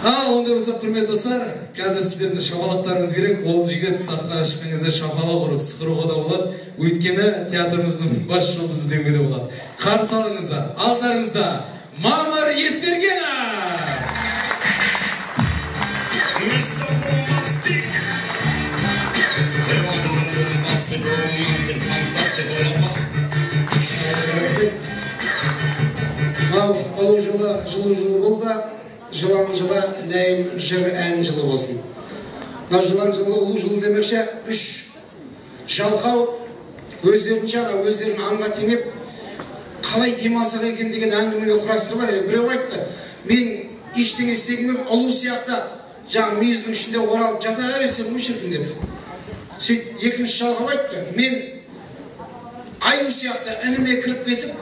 Ондай болса, құрметті достар, қазір сіздердің шапалақтарыңыз керек. Ол жігіт сахнаға шыққан кезде шапалақ ұрып сықыруға да болады. Өйткені театрымыздың бас жұлдызы деуге де болады. Қарсы алыңыздар. Алдарыңызда Мамыр Есбергенов. Жылы болды, жылан жылы, нәйім жыр ән жылы болсын. Жылан жылы, ұлы жылы демекші, үш жалқау өздерін жаға, өздерін аңға теңеп, қалай демалсақ екен деген әңгімеге құрастырып, біреу айтты, мен ештеңе істегенмін, ұлу сияқты жаңа мүйіздің ішінде оралып жата бересем мүшіркін деп. Сөйт, екінші жалқау айтты, мен аю сияқты ініме кіріп кетіп,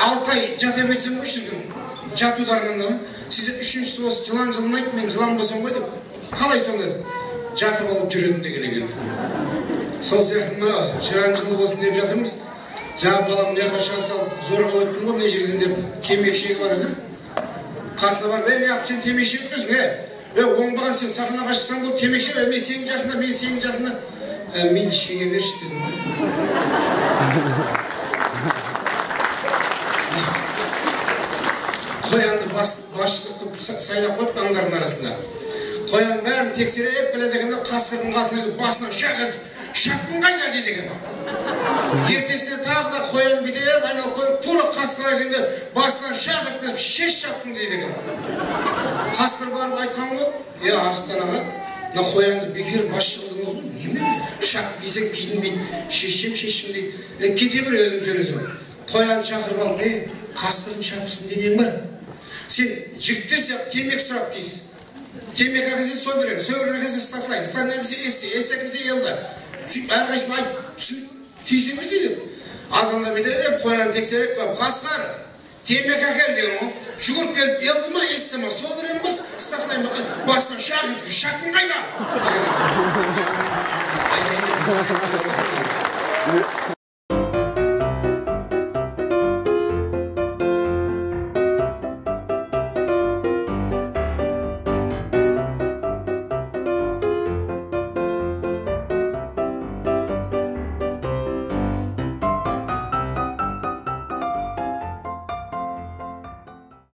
6 ай жата берсем мүшіркін. Жатудармында, сіз үшіншісі осы жылан жылын айтты, мен жылан болсам ғой деп. Қалай сонда? Жатып алып жүреді деген екен. Сол сияқты мына жылан жылы болсын деп жатырмыз. Жаңа балам мына шыға салып, зорға өттім ғой, мына жерден деп темекі шегі бар еді. Қасына барып, мен яқып сен темекі шегіппісің, оңбаған сен сахнаға шықсаң бұл темекі шегі, мен сенің жасында, мен сенің жасында. Мен шеге берші дедім. Қоянды басшылық сайлап қойып аңдардың арасында. Қоян бәрін тексеріп біледі екен, қасқырдың қасына басынан шағыз, шапқын қайда дейді екен. Ертесінде тағы да қоян бітеп, айналып қойып, тура қасқыр келгенде басынан шақ еткізіп, шеш шапқын дейді екен. Қасқыр барып айтқан ғой, арыстан аға, мына қоянды бекер басшы қылдыңыз ғой, немен шақ кисең киінбейді, шешем дейді. Кете бір өзім сөйлесем. Қоян шақырып алып, қасқырдың шапқысын денең бар. Сен жігіттер сияқты темек сұрап дейсіз. Темек әкесе соберен, соберен әкесе статлайн, статлайн әкесе есі әкесе елді. Әрқайшым айт тиісе берсе деп. Азанда беді, қоян тексерек көп. Қасқар, темек әкел деген ғой. Жүгіріп келіп, елді ма, есі ма, соберен бас, статлайн басынан шақ етіп, шақын қайда?